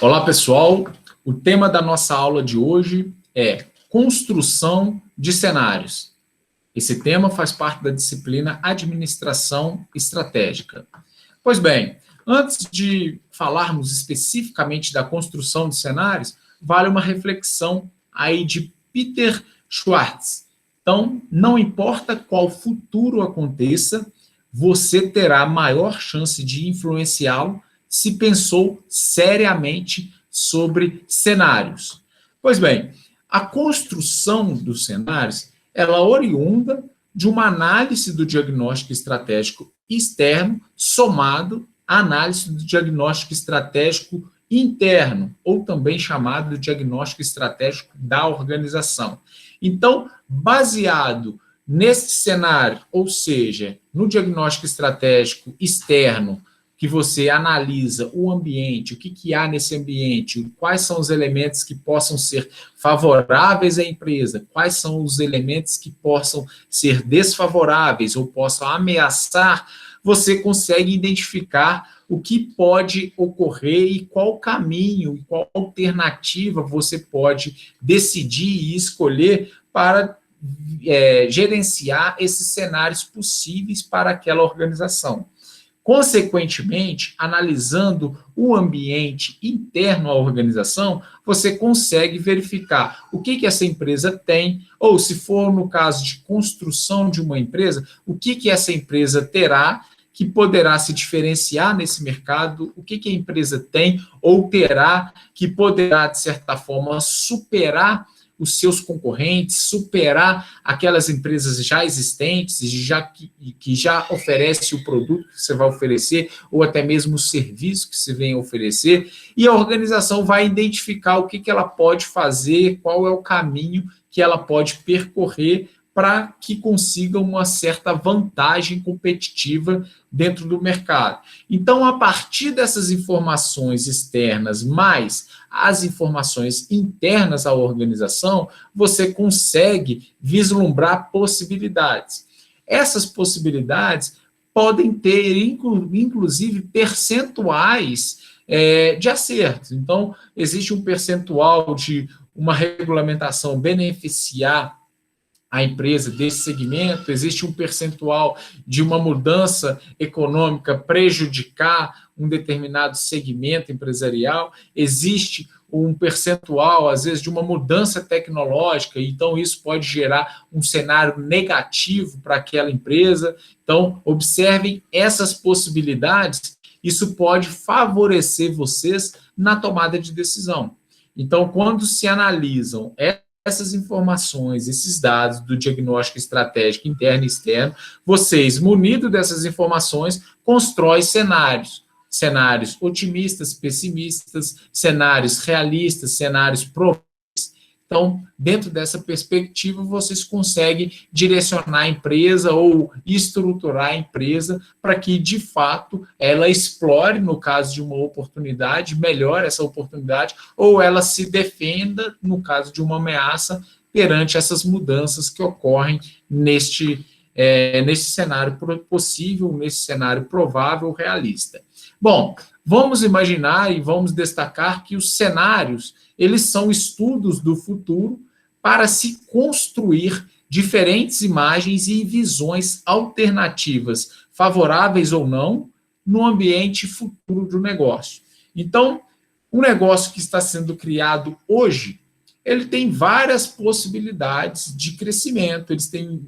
Olá, pessoal. O tema da nossa aula de hoje é construção de cenários. Esse tema faz parte da disciplina Administração Estratégica. Pois bem, antes de falarmos especificamente da construção de cenários, vale uma reflexão aí de Peter Schwartz. Então, não importa qual futuro aconteça, você terá maior chance de influenciá-lo se pensou seriamente sobre cenários. Pois bem, a construção dos cenários, ela oriunda de uma análise do diagnóstico estratégico externo somado à análise do diagnóstico estratégico interno, ou também chamado de diagnóstico estratégico da organização. Então, baseado nesse cenário, ou seja, no diagnóstico estratégico externo, que você analisa o ambiente, o que há nesse ambiente, quais são os elementos que possam ser favoráveis à empresa, quais são os elementos que possam ser desfavoráveis ou possam ameaçar, você consegue identificar o que pode ocorrer e qual caminho e qual alternativa você pode decidir e escolher para gerenciar esses cenários possíveis para aquela organização. Consequentemente, analisando o ambiente interno à organização, você consegue verificar o que essa empresa tem, ou se for no caso de construção de uma empresa, o que essa empresa terá que poderá se diferenciar nesse mercado, o que a empresa tem ou terá que poderá, de certa forma, superar os seus concorrentes, superar aquelas empresas já existentes, que já oferece o produto que você vai oferecer, ou até mesmo o serviço que você vem oferecer, e a organização vai identificar o que ela pode fazer, qual é o caminho que ela pode percorrer para que consiga uma certa vantagem competitiva dentro do mercado. Então, a partir dessas informações externas, mais as informações internas à organização, você consegue vislumbrar possibilidades. Essas possibilidades podem ter, inclusive, percentuais de acerto. Então, existe um percentual de uma regulamentação beneficiar a empresa desse segmento, existe um percentual de uma mudança econômica prejudicar um determinado segmento empresarial, existe um percentual, às vezes, de uma mudança tecnológica, então isso pode gerar um cenário negativo para aquela empresa. Então, observem essas possibilidades, isso pode favorecer vocês na tomada de decisão. Então, quando se analisam essas informações, esses dados do diagnóstico estratégico interno e externo, vocês, munidos dessas informações, constroem cenários otimistas, pessimistas, cenários realistas, cenários prováveis. Então, dentro dessa perspectiva, vocês conseguem direcionar a empresa ou estruturar a empresa para que, de fato, ela explore, no caso de uma oportunidade, melhore essa oportunidade, ou ela se defenda, no caso de uma ameaça, perante essas mudanças que ocorrem neste cenário possível, nesse cenário provável, realista. Bom, vamos imaginar e vamos destacar que os cenários, eles são estudos do futuro para se construir diferentes imagens e visões alternativas, favoráveis ou não, no ambiente futuro do negócio. Então, o negócio que está sendo criado hoje, ele tem várias possibilidades de crescimento,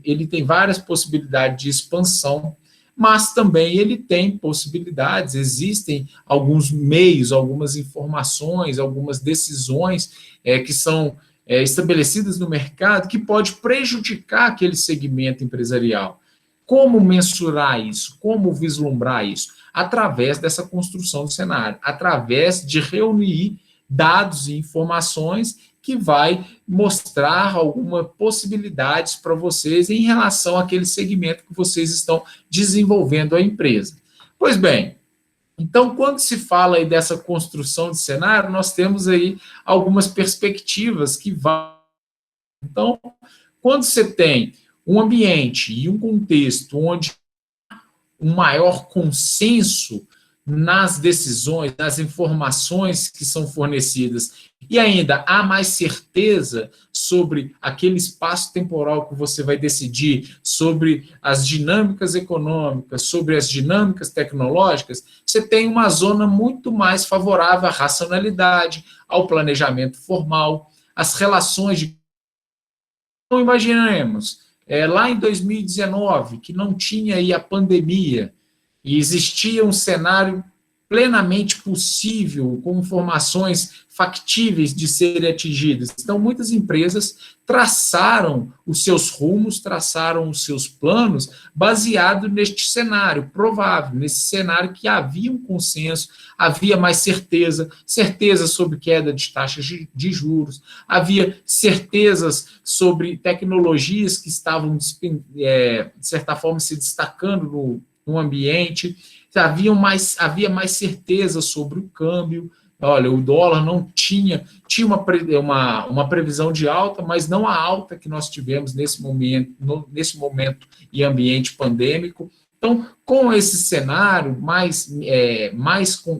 ele tem várias possibilidades de expansão, mas também ele tem possibilidades, existem alguns meios, algumas informações, algumas decisões que são estabelecidas no mercado que pode prejudicar aquele segmento empresarial. Como mensurar isso? Como vislumbrar isso? Através dessa construção do cenário, através de reunir dados e informações que vai mostrar algumas possibilidades para vocês em relação àquele segmento que vocês estão desenvolvendo a empresa. Pois bem, então, quando se fala aí dessa construção de cenário, nós temos aí algumas perspectivas que vão. Então, quando você tem um ambiente e um contexto onde um maior consenso nas decisões, nas informações que são fornecidas, e ainda há mais certeza sobre aquele espaço temporal que você vai decidir, sobre as dinâmicas econômicas, sobre as dinâmicas tecnológicas, você tem uma zona muito mais favorável à racionalidade, ao planejamento formal, às relações de... Então, imaginemos, lá em 2019, que não tinha aí a pandemia, e existia um cenário plenamente possível, com informações factíveis de serem atingidas. Então, muitas empresas traçaram os seus rumos, traçaram os seus planos, baseado neste cenário provável, nesse cenário que havia um consenso, havia mais certeza, certeza sobre queda de taxas de juros, havia certezas sobre tecnologias que estavam, de certa forma, se destacando no ambiente, havia mais certeza sobre o câmbio. Olha, o dólar não tinha uma previsão de alta, mas não a alta que nós tivemos nesse momento em ambiente pandêmico. Então, com esse cenário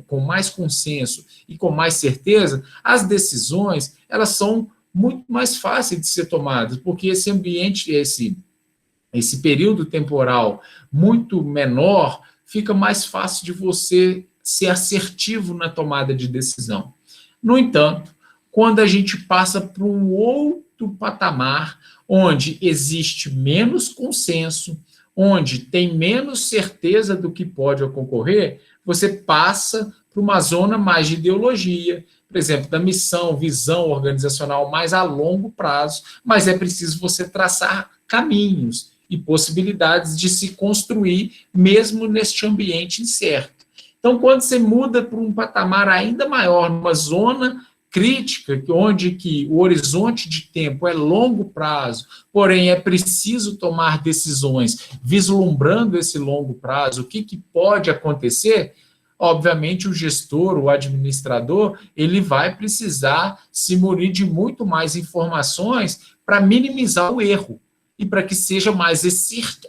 com mais consenso e com mais certeza, as decisões elas são muito mais fáceis de ser tomadas, porque esse ambiente, esse período temporal muito menor, fica mais fácil de você ser assertivo na tomada de decisão. No entanto, quando a gente passa para um outro patamar, onde existe menos consenso, onde tem menos certeza do que pode ocorrer, você passa para uma zona mais de ideologia, por exemplo, da missão, visão organizacional mais a longo prazo, mas é preciso você traçar caminhos e possibilidades de se construir mesmo neste ambiente incerto. Então, quando você muda para um patamar ainda maior, numa zona crítica, onde que o horizonte de tempo é longo prazo, porém é preciso tomar decisões vislumbrando esse longo prazo, o que pode acontecer, obviamente o gestor, o administrador, ele vai precisar se munir de muito mais informações para minimizar o erro e para que seja mais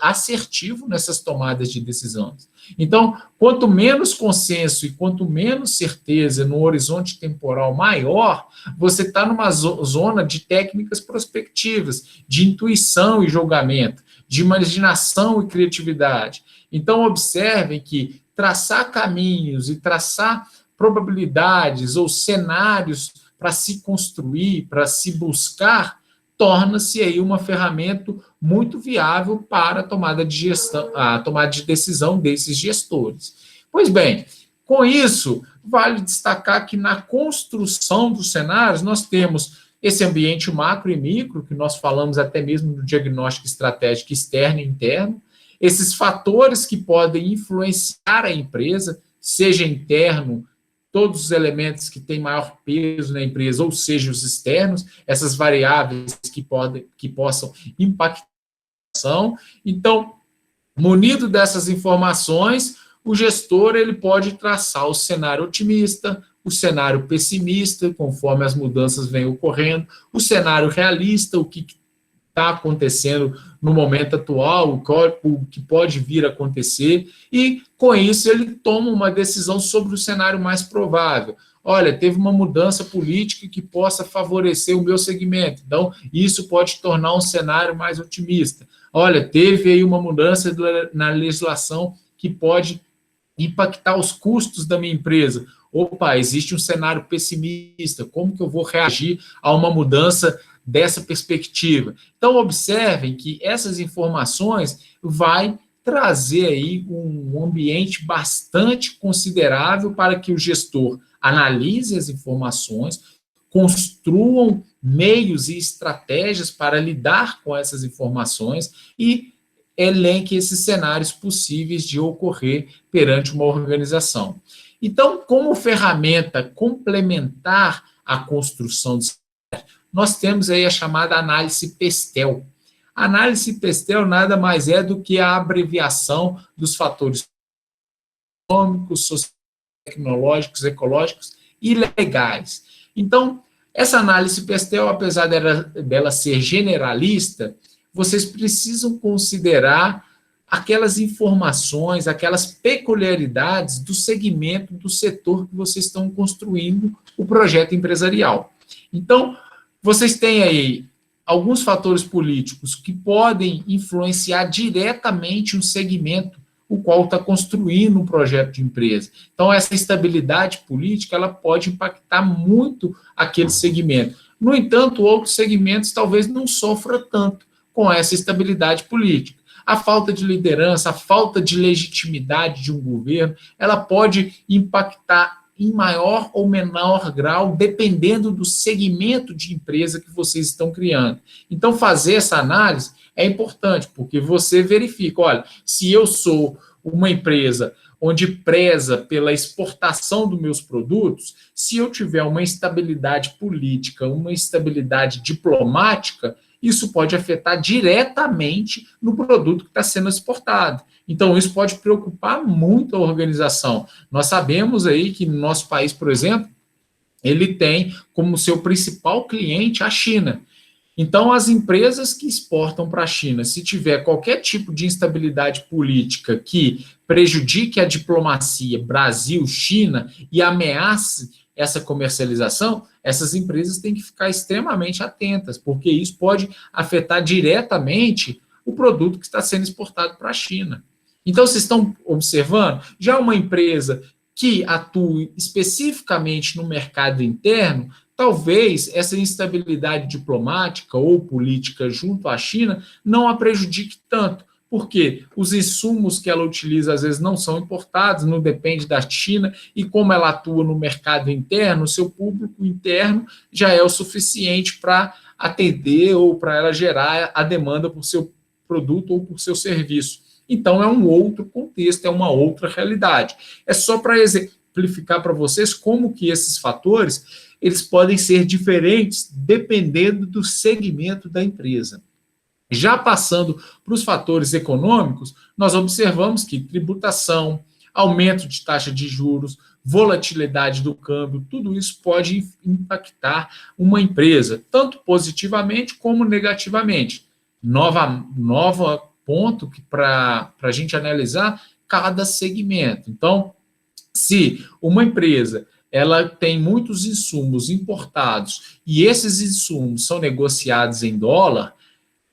assertivo nessas tomadas de decisões. Então, quanto menos consenso e quanto menos certeza no horizonte temporal maior, você está numa zona de técnicas prospectivas, de intuição e julgamento, de imaginação e criatividade. Então, observem que traçar caminhos e traçar probabilidades ou cenários para se construir, para se buscar, torna-se aí uma ferramenta muito viável para a tomada de decisão desses gestores. Pois bem, com isso, vale destacar que na construção dos cenários, nós temos esse ambiente macro e micro, que nós falamos até mesmo no diagnóstico estratégico externo e interno, esses fatores que podem influenciar a empresa, seja interno, todos os elementos que têm maior peso na empresa, ou seja, os externos, essas variáveis que possam impactar a ação. Então, munido dessas informações, o gestor ele pode traçar o cenário otimista, o cenário pessimista, conforme as mudanças vêm ocorrendo, o cenário realista, o que está acontecendo no momento atual, o que pode vir a acontecer, e com isso ele toma uma decisão sobre o cenário mais provável. Olha, teve uma mudança política que possa favorecer o meu segmento, então isso pode tornar um cenário mais otimista. Olha, teve aí uma mudança na legislação que pode impactar os custos da minha empresa. Opa, existe um cenário pessimista, como que eu vou reagir a uma mudança dessa perspectiva? Então, observem que essas informações vai trazer aí um ambiente bastante considerável para que o gestor analise as informações, construam meios e estratégias para lidar com essas informações e elenque esses cenários possíveis de ocorrer perante uma organização. Então, como ferramenta complementar à construção de cenários, nós temos aí a chamada análise PESTEL. A análise PESTEL nada mais é do que a abreviação dos fatores econômicos, sociais, tecnológicos, ecológicos e legais. Então, essa análise PESTEL, apesar dela ser generalista, vocês precisam considerar aquelas informações, aquelas peculiaridades do segmento, do setor que vocês estão construindo o projeto empresarial. Então, vocês têm aí alguns fatores políticos que podem influenciar diretamente um segmento o qual está construindo um projeto de empresa. Então, essa estabilidade política ela pode impactar muito aquele segmento. No entanto, outros segmentos talvez não sofram tanto com essa estabilidade política. A falta de liderança, a falta de legitimidade de um governo, ela pode impactar em maior ou menor grau, dependendo do segmento de empresa que vocês estão criando. Então, fazer essa análise é importante, porque você verifica, olha, se eu sou uma empresa onde preza pela exportação dos meus produtos, se eu tiver uma instabilidade política, uma instabilidade diplomática, isso pode afetar diretamente no produto que está sendo exportado. Então, isso pode preocupar muito a organização. Nós sabemos aí que no nosso país, por exemplo, ele tem como seu principal cliente a China. Então, as empresas que exportam para a China, se tiver qualquer tipo de instabilidade política que prejudique a diplomacia Brasil-China e ameace essa comercialização, essas empresas têm que ficar extremamente atentas, porque isso pode afetar diretamente o produto que está sendo exportado para a China. Então, vocês estão observando? Já uma empresa que atue especificamente no mercado interno, talvez essa instabilidade diplomática ou política junto à China não a prejudique tanto, porque os insumos que ela utiliza às vezes não são importados, não depende da China, e como ela atua no mercado interno, o seu público interno já é o suficiente para atender ou para ela gerar a demanda por seu produto ou por seu serviço. Então, é um outro contexto, é uma outra realidade. É só para exemplificar para vocês como que esses fatores eles podem ser diferentes dependendo do segmento da empresa. Já passando para os fatores econômicos, nós observamos que tributação, aumento de taxa de juros, volatilidade do câmbio, tudo isso pode impactar uma empresa, tanto positivamente como negativamente. Nova ponto para a gente analisar cada segmento. Então, se uma empresa ela tem muitos insumos importados e esses insumos são negociados em dólar,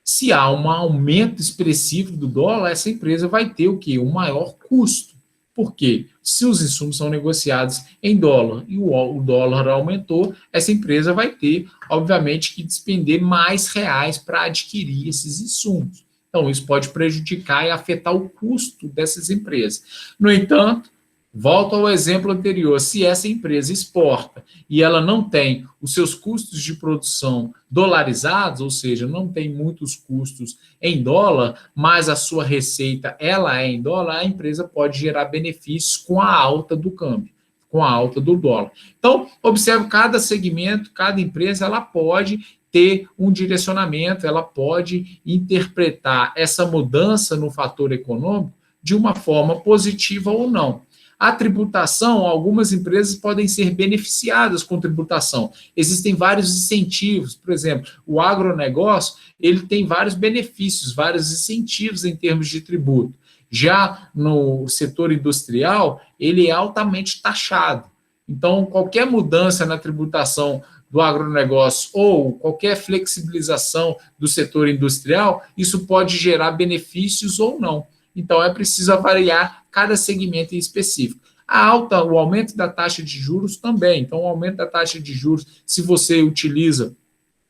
se há um aumento expressivo do dólar, essa empresa vai ter o quê? Um maior custo. Por quê? Se os insumos são negociados em dólar e o dólar aumentou, essa empresa vai ter, obviamente, que despender mais reais para adquirir esses insumos. Então, isso pode prejudicar e afetar o custo dessas empresas. No entanto, volto ao exemplo anterior, se essa empresa exporta e ela não tem os seus custos de produção dolarizados, ou seja, não tem muitos custos em dólar, mas a sua receita ela é em dólar, a empresa pode gerar benefícios com a alta do câmbio, com a alta do dólar. Então, observe cada segmento, cada empresa, ela pode ter um direcionamento, ela pode interpretar essa mudança no fator econômico de uma forma positiva ou não. A tributação, algumas empresas podem ser beneficiadas com tributação. Existem vários incentivos, por exemplo, o agronegócio, ele tem vários benefícios, vários incentivos em termos de tributo. Já no setor industrial, ele é altamente taxado. Então, qualquer mudança na tributação do agronegócio ou qualquer flexibilização do setor industrial, isso pode gerar benefícios ou não. Então, é preciso avaliar cada segmento em específico. O aumento da taxa de juros também. Então, o aumento da taxa de juros, se você utiliza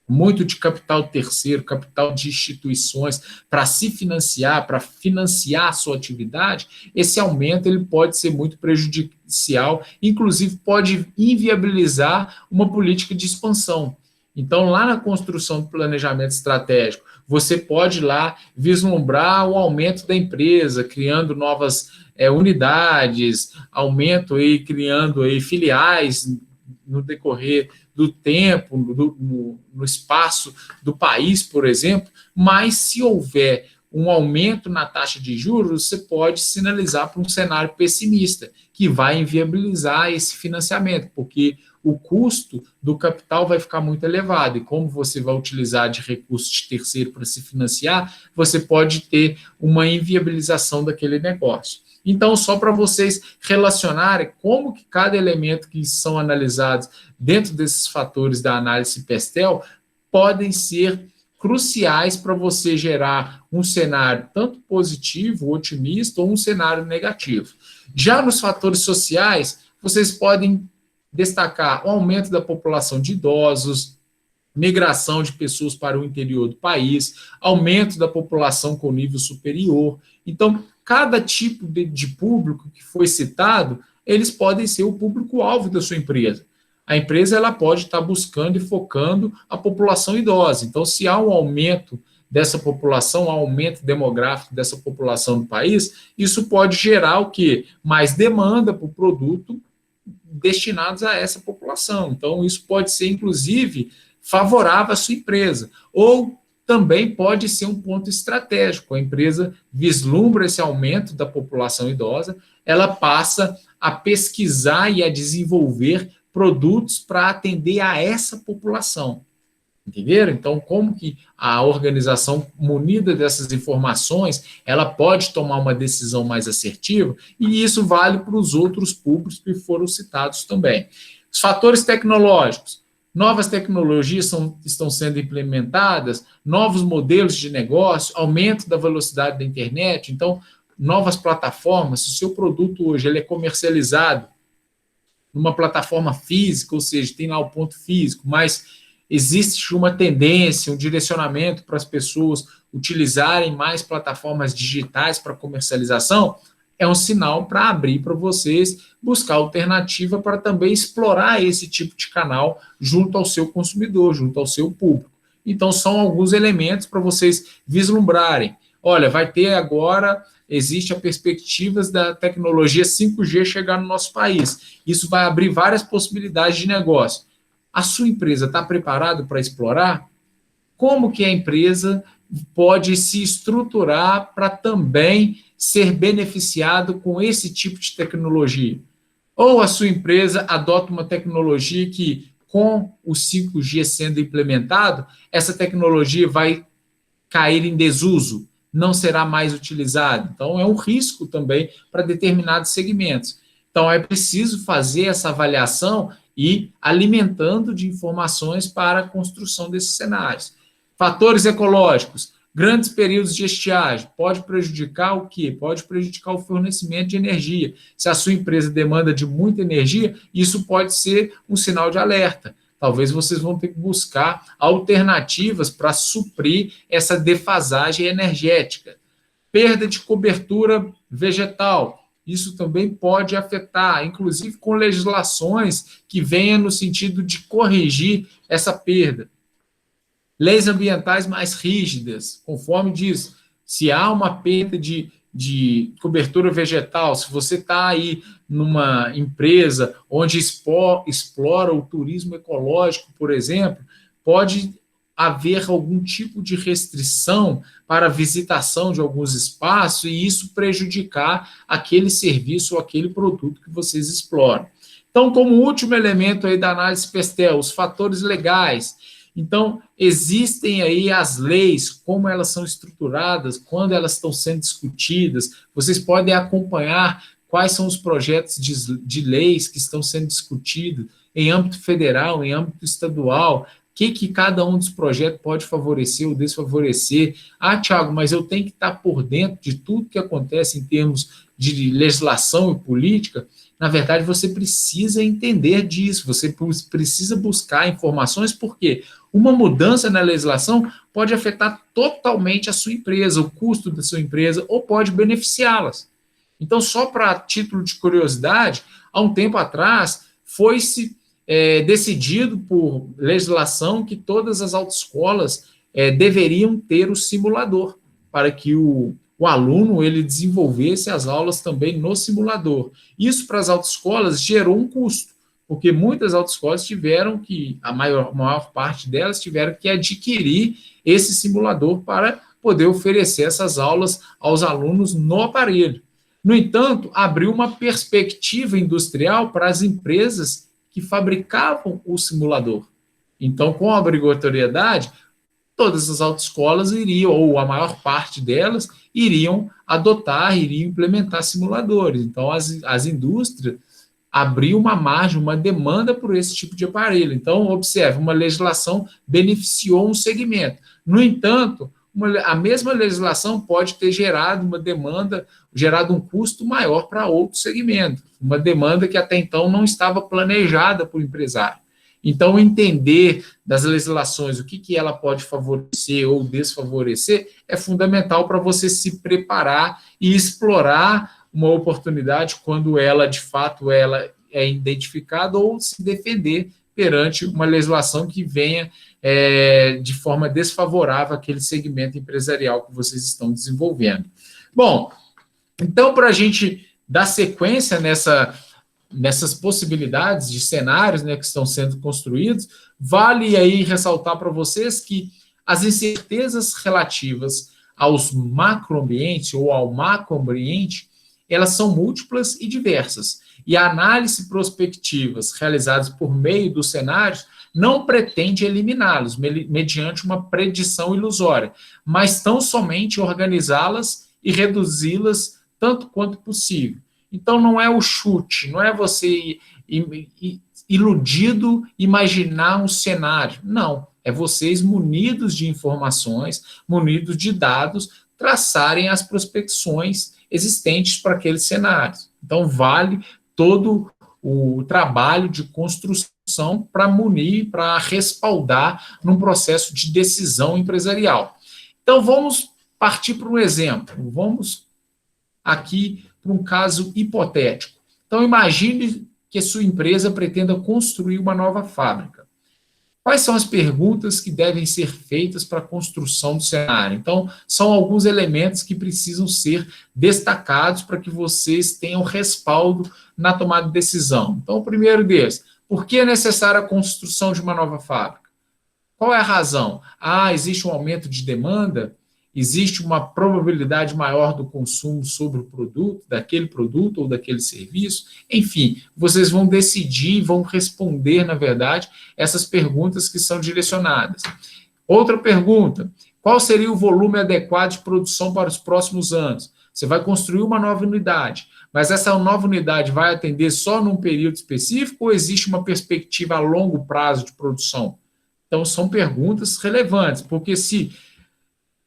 muito de capital terceiro, capital de instituições para se financiar, para financiar a sua atividade, esse aumento ele pode ser muito prejudicial, inclusive pode inviabilizar uma política de expansão. Então, lá na construção do planejamento estratégico, você pode lá vislumbrar o aumento da empresa, criando novas unidades, aumento aí, criando aí filiais no decorrer do tempo, no espaço do país, por exemplo, mas se houver um aumento na taxa de juros, você pode sinalizar para um cenário pessimista, que vai inviabilizar esse financiamento, porque o custo do capital vai ficar muito elevado, e como você vai utilizar de recursos de terceiro para se financiar, você pode ter uma inviabilização daquele negócio. Então, só para vocês relacionarem como que cada elemento que são analisados dentro desses fatores da análise PESTEL podem ser cruciais para você gerar um cenário tanto positivo, otimista, ou um cenário negativo. Já nos fatores sociais, vocês podem destacar o aumento da população de idosos, migração de pessoas para o interior do país, aumento da população com nível superior. Então, cada tipo de público que foi citado, eles podem ser o público-alvo da sua empresa. A empresa ela pode estar buscando e focando a população idosa. Então, se há um aumento dessa população, um aumento demográfico dessa população do país, isso pode gerar o quê? Mais demanda por produto destinados a essa população. Então, isso pode ser, inclusive, favorável à sua empresa. Ou também pode ser um ponto estratégico. A empresa vislumbra esse aumento da população idosa, ela passa a pesquisar e a desenvolver produtos para atender a essa população. Entenderam? Então, como que a organização, munida dessas informações, ela pode tomar uma decisão mais assertiva, e isso vale para os outros públicos que foram citados também. Os fatores tecnológicos. Novas tecnologias estão sendo implementadas, novos modelos de negócio, aumento da velocidade da internet, então, novas plataformas. Se o seu produto hoje ele é comercializado numa plataforma física, ou seja, tem lá o ponto físico, mas existe uma tendência, um direcionamento para as pessoas utilizarem mais plataformas digitais para comercialização, é um sinal para abrir para vocês buscar alternativa para também explorar esse tipo de canal junto ao seu consumidor, junto ao seu público. Então, são alguns elementos para vocês vislumbrarem. Olha, vai ter agora, existe a perspectiva da tecnologia 5G chegar no nosso país. Isso vai abrir várias possibilidades de negócio. A sua empresa está preparada para explorar? Como que a empresa pode se estruturar para também ser beneficiado com esse tipo de tecnologia? Ou a sua empresa adota uma tecnologia que, com o 5G sendo implementado, essa tecnologia vai cair em desuso, não será mais utilizada. Então, é um risco também para determinados segmentos. Então, é preciso fazer essa avaliação e alimentando de informações para a construção desses cenários. Fatores ecológicos. Grandes períodos de estiagem. Pode prejudicar o quê? Pode prejudicar o fornecimento de energia. Se a sua empresa demanda de muita energia, isso pode ser um sinal de alerta. Talvez vocês vão ter que buscar alternativas para suprir essa defasagem energética. Perda de cobertura vegetal. Isso também pode afetar, inclusive com legislações que venham no sentido de corrigir essa perda. Leis ambientais mais rígidas, conforme diz, se há uma perda de cobertura vegetal, se você está aí numa empresa onde explora o turismo ecológico, por exemplo, pode haver algum tipo de restrição para a visitação de alguns espaços e isso prejudicar aquele serviço ou aquele produto que vocês exploram. Então, como último elemento aí da análise PESTEL, os fatores legais. Então, existem aí as leis, como elas são estruturadas, quando elas estão sendo discutidas. Vocês podem acompanhar quais são os projetos de leis que estão sendo discutidos em âmbito federal, em âmbito estadual, o que cada um dos projetos pode favorecer ou desfavorecer. Ah, Thiago, mas eu tenho que estar por dentro de tudo que acontece em termos de legislação e política. Na verdade, você precisa entender disso, você precisa buscar informações, porque uma mudança na legislação pode afetar totalmente a sua empresa, o custo da sua empresa, ou pode beneficiá-las. Então, só para título de curiosidade, há um tempo atrás, foi-se decidido por legislação que todas as autoescolas deveriam ter o simulador, para que o aluno ele desenvolvesse as aulas também no simulador. Isso para as autoescolas gerou um custo, porque muitas autoescolas tiveram que, a maior parte delas tiveram que adquirir esse simulador para poder oferecer essas aulas aos alunos no aparelho. No entanto, abriu uma perspectiva industrial para as empresas que fabricavam o simulador. Então, com a obrigatoriedade, todas as autoescolas iriam, ou a maior parte delas, iriam adotar, iriam implementar simuladores. Então, as indústrias abriu uma margem, uma demanda por esse tipo de aparelho. Então, observe, uma legislação beneficiou um segmento. No entanto, a mesma legislação pode ter gerado uma demanda, gerado um custo maior para outro segmento, uma demanda que até então não estava planejada para o empresário. Então, entender das legislações o que ela pode favorecer ou desfavorecer é fundamental para você se preparar e explorar uma oportunidade quando ela, de fato, ela é identificada ou se defender perante uma legislação que venha de forma desfavorável àquele segmento empresarial que vocês estão desenvolvendo. Bom, então, para a gente dar sequência nessas possibilidades de cenários, né, que estão sendo construídos, vale aí ressaltar para vocês que as incertezas relativas aos macroambientes ou ao macroambiente, elas são múltiplas e diversas. E a análise prospectivas realizadas por meio dos cenários não pretende eliminá-los mediante uma predição ilusória, mas tão somente organizá-las e reduzi-las tanto quanto possível. Então, não é o chute, não é você iludido imaginar um cenário. Não, é vocês munidos de informações, munidos de dados, traçarem as prospecções existentes para aqueles cenários. Então, vale todo o trabalho de construção para munir, para respaldar num processo de decisão empresarial. Então, vamos partir para um exemplo. Vamos aqui para um caso hipotético. Então, imagine que a sua empresa pretenda construir uma nova fábrica. Quais são as perguntas que devem ser feitas para a construção do cenário? Então, são alguns elementos que precisam ser destacados para que vocês tenham respaldo na tomada de decisão. Então, o primeiro deles, por que é necessária a construção de uma nova fábrica? Qual é a razão? Existe um aumento de demanda? Existe uma probabilidade maior do consumo sobre o produto, daquele produto ou daquele serviço? Enfim, vocês vão decidir, vão responder, na verdade, essas perguntas que são direcionadas. Outra pergunta, qual seria o volume adequado de produção para os próximos anos? Você vai construir uma nova unidade, mas essa nova unidade vai atender só num período específico ou existe uma perspectiva a longo prazo de produção? Então, são perguntas relevantes, porque se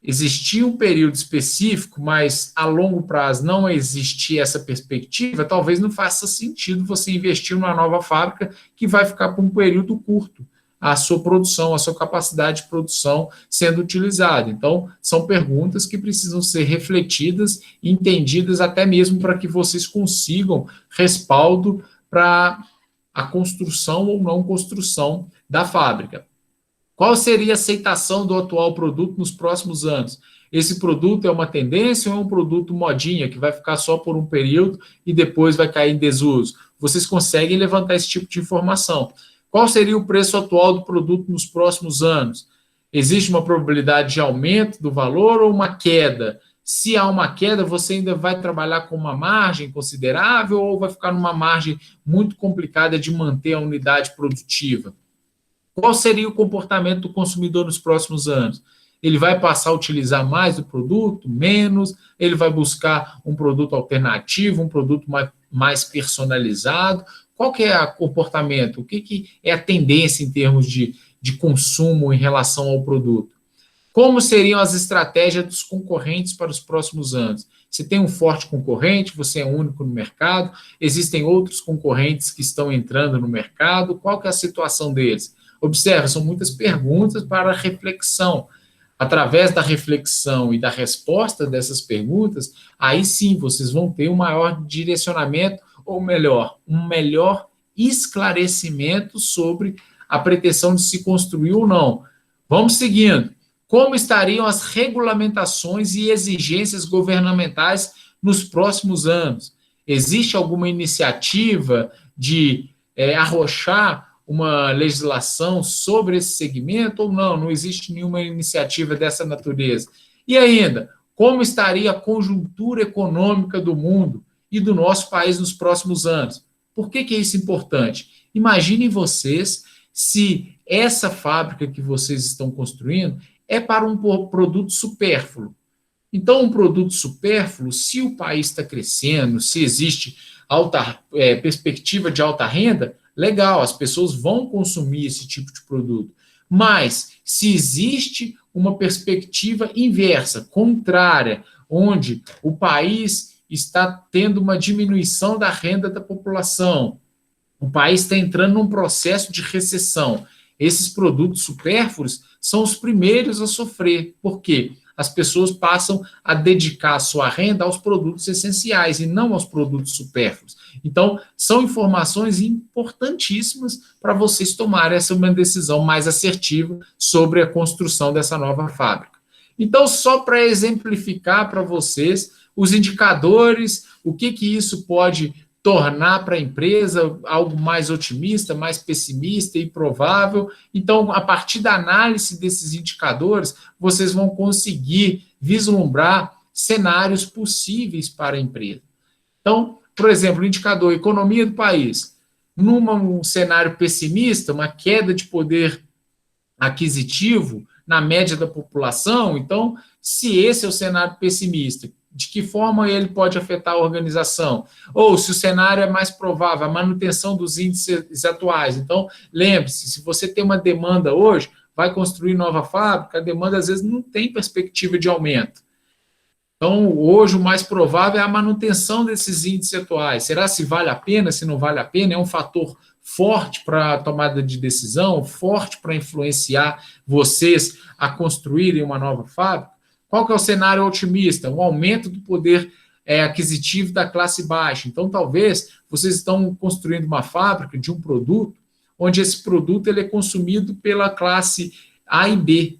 existia um período específico, mas a longo prazo não existia essa perspectiva, talvez não faça sentido você investir numa nova fábrica que vai ficar por um período curto, a sua produção, a sua capacidade de produção sendo utilizada. Então, são perguntas que precisam ser refletidas e entendidas até mesmo para que vocês consigam respaldo para a construção ou não construção da fábrica. Qual seria a aceitação do atual produto nos próximos anos? Esse produto é uma tendência ou é um produto modinha, que vai ficar só por um período e depois vai cair em desuso? Vocês conseguem levantar esse tipo de informação. Qual seria o preço atual do produto nos próximos anos? Existe uma probabilidade de aumento do valor ou uma queda? Se há uma queda, você ainda vai trabalhar com uma margem considerável ou vai ficar numa margem muito complicada de manter a unidade produtiva? Qual seria o comportamento do consumidor nos próximos anos? Ele vai passar a utilizar mais do produto, menos? Ele vai buscar um produto alternativo, um produto mais personalizado? Qual que é o comportamento? O que é a tendência em termos de consumo em relação ao produto? Como seriam as estratégias dos concorrentes para os próximos anos? Você tem um forte concorrente, você é único no mercado, existem outros concorrentes que estão entrando no mercado, qual que é a situação deles? Observe, são muitas perguntas para reflexão. Através da reflexão e da resposta dessas perguntas, aí sim vocês vão ter um maior direcionamento, ou melhor, um melhor esclarecimento sobre a pretensão de se construir ou não. Vamos seguindo. Como estariam as regulamentações e exigências governamentais nos próximos anos? Existe alguma iniciativa de arrochar uma legislação sobre esse segmento ou não? Não existe nenhuma iniciativa dessa natureza. E ainda, como estaria a conjuntura econômica do mundo e do nosso país nos próximos anos? Por que é isso importante? Imaginem vocês se essa fábrica que vocês estão construindo é para um produto supérfluo. Então, um produto supérfluo, se o país está crescendo, se existe perspectiva de alta renda, legal, as pessoas vão consumir esse tipo de produto. Mas, se existe uma perspectiva inversa, contrária, onde o país está tendo uma diminuição da renda da população, o país está entrando num processo de recessão, esses produtos supérfluos são os primeiros a sofrer. Por quê? As pessoas passam a dedicar a sua renda aos produtos essenciais e não aos produtos supérfluos. Então, são informações importantíssimas para vocês tomarem uma decisão mais assertiva sobre a construção dessa nova fábrica. Então, só para exemplificar para vocês os indicadores, o que isso pode tornar para a empresa algo mais otimista, mais pessimista e provável. Então, a partir da análise desses indicadores, vocês vão conseguir vislumbrar cenários possíveis para a empresa. Então, por exemplo, o indicador economia do país. Num cenário pessimista, uma queda de poder aquisitivo na média da população, então, se esse é o cenário pessimista, de que forma ele pode afetar a organização? Ou, se o cenário é mais provável, a manutenção dos índices atuais. Então, lembre-se, se você tem uma demanda hoje, vai construir nova fábrica, a demanda às vezes não tem perspectiva de aumento. Então, hoje o mais provável é a manutenção desses índices atuais. Será se vale a pena, se não vale a pena? É um fator forte para a tomada de decisão, forte para influenciar vocês a construírem uma nova fábrica? Qual que é o cenário otimista? Um aumento do poder aquisitivo da classe baixa. Então, talvez vocês estão construindo uma fábrica de um produto, onde esse produto ele é consumido pela classe A e B.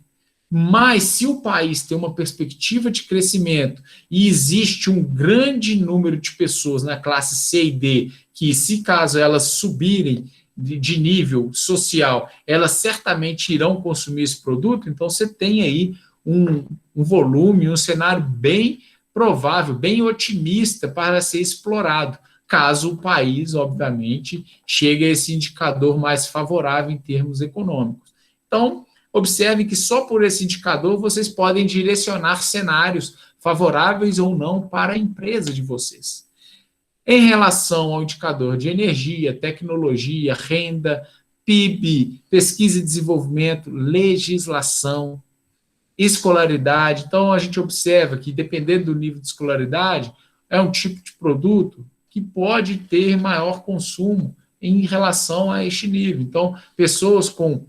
Mas, se o país tem uma perspectiva de crescimento e existe um grande número de pessoas na classe C e D, que, se caso elas subirem de nível social, elas certamente irão consumir esse produto, então você tem aí um volume, um cenário bem provável, bem otimista para ser explorado, caso o país, obviamente, chegue a esse indicador mais favorável em termos econômicos. Então, observe que só por esse indicador vocês podem direcionar cenários favoráveis ou não para a empresa de vocês. Em relação ao indicador de energia, tecnologia, renda, PIB, pesquisa e desenvolvimento, legislação, escolaridade. Então, a gente observa que, dependendo do nível de escolaridade, é um tipo de produto que pode ter maior consumo em relação a este nível. Então, pessoas com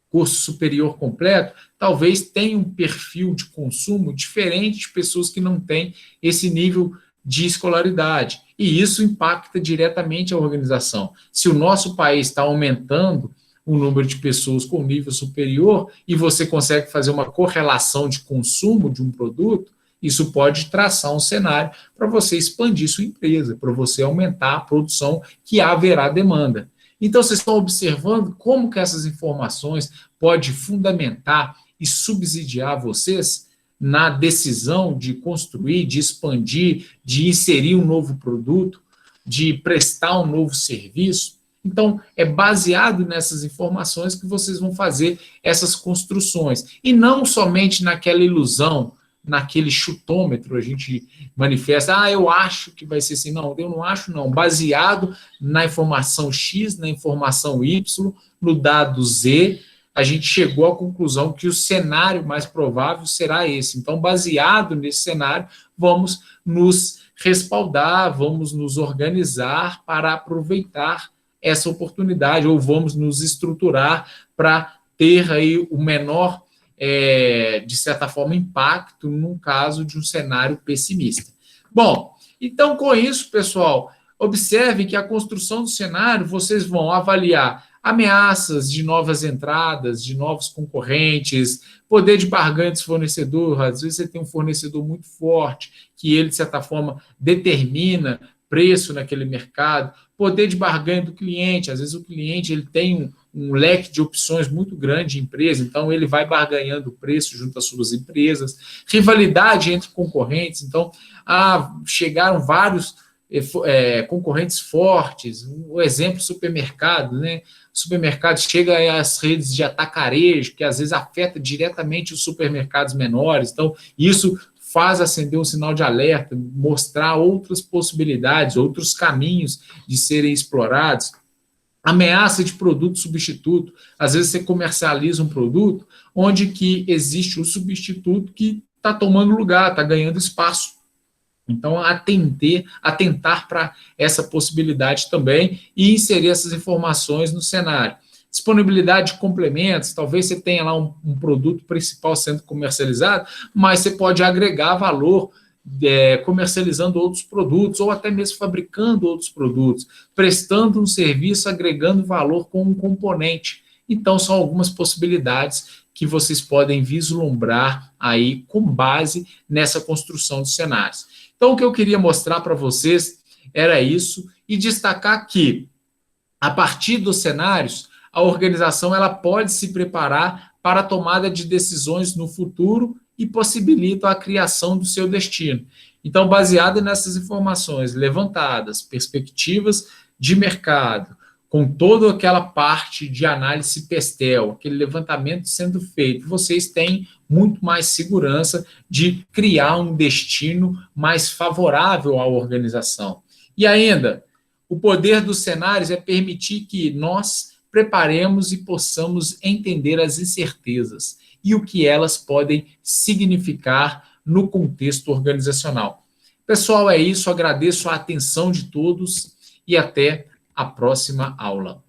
curso superior completo talvez tenham um perfil de consumo diferente de pessoas que não têm esse nível de escolaridade. E isso impacta diretamente a organização. Se o nosso país está aumentando o número de pessoas com nível superior e você consegue fazer uma correlação de consumo de um produto, isso pode traçar um cenário para você expandir sua empresa, para você aumentar a produção que haverá demanda. Então, vocês estão observando como que essas informações podem fundamentar e subsidiar vocês na decisão de construir, de expandir, de inserir um novo produto, de prestar um novo serviço. Então, é baseado nessas informações que vocês vão fazer essas construções. E não somente naquela ilusão, naquele chutômetro, a gente manifesta, eu acho que vai ser assim. Não, eu não acho, não. Baseado na informação X, na informação Y, no dado Z, a gente chegou à conclusão que o cenário mais provável será esse. Então, baseado nesse cenário, vamos nos respaldar, vamos nos organizar para aproveitar essa oportunidade, ou vamos nos estruturar para ter aí o menor, de certa forma, impacto no caso de um cenário pessimista. Bom, então, com isso, pessoal, observe que a construção do cenário, vocês vão avaliar ameaças de novas entradas, de novos concorrentes, poder de barganha dos fornecedores. Às vezes você tem um fornecedor muito forte, que ele, de certa forma, determina preço naquele mercado, poder de barganha do cliente. Às vezes o cliente ele tem um leque de opções muito grande de empresa, então ele vai barganhando o preço junto às suas empresas. Rivalidade entre concorrentes, então chegaram vários concorrentes fortes. Um exemplo, supermercado, né? O supermercado chega às redes de atacarejo, que às vezes afeta diretamente os supermercados menores. Então, isso faz acender um sinal de alerta, mostrar outras possibilidades, outros caminhos de serem explorados. Ameaça de produto substituto. Às vezes você comercializa um produto onde que existe o substituto que está tomando lugar, está ganhando espaço. Então, atentar para essa possibilidade também e inserir essas informações no cenário. Disponibilidade de complementos, talvez você tenha lá um produto principal sendo comercializado, mas você pode agregar valor comercializando outros produtos ou até mesmo fabricando outros produtos, prestando um serviço, agregando valor com um componente. Então, são algumas possibilidades que vocês podem vislumbrar aí com base nessa construção de cenários. Então, o que eu queria mostrar para vocês era isso e destacar que, a partir dos cenários, a organização ela pode se preparar para a tomada de decisões no futuro e possibilita a criação do seu destino. Então, baseado nessas informações levantadas, perspectivas de mercado, com toda aquela parte de análise PESTEL, aquele levantamento sendo feito, vocês têm muito mais segurança de criar um destino mais favorável à organização. E ainda, o poder dos cenários é permitir que nós preparemos e possamos entender as incertezas e o que elas podem significar no contexto organizacional. Pessoal, é isso. Agradeço a atenção de todos e até a próxima aula.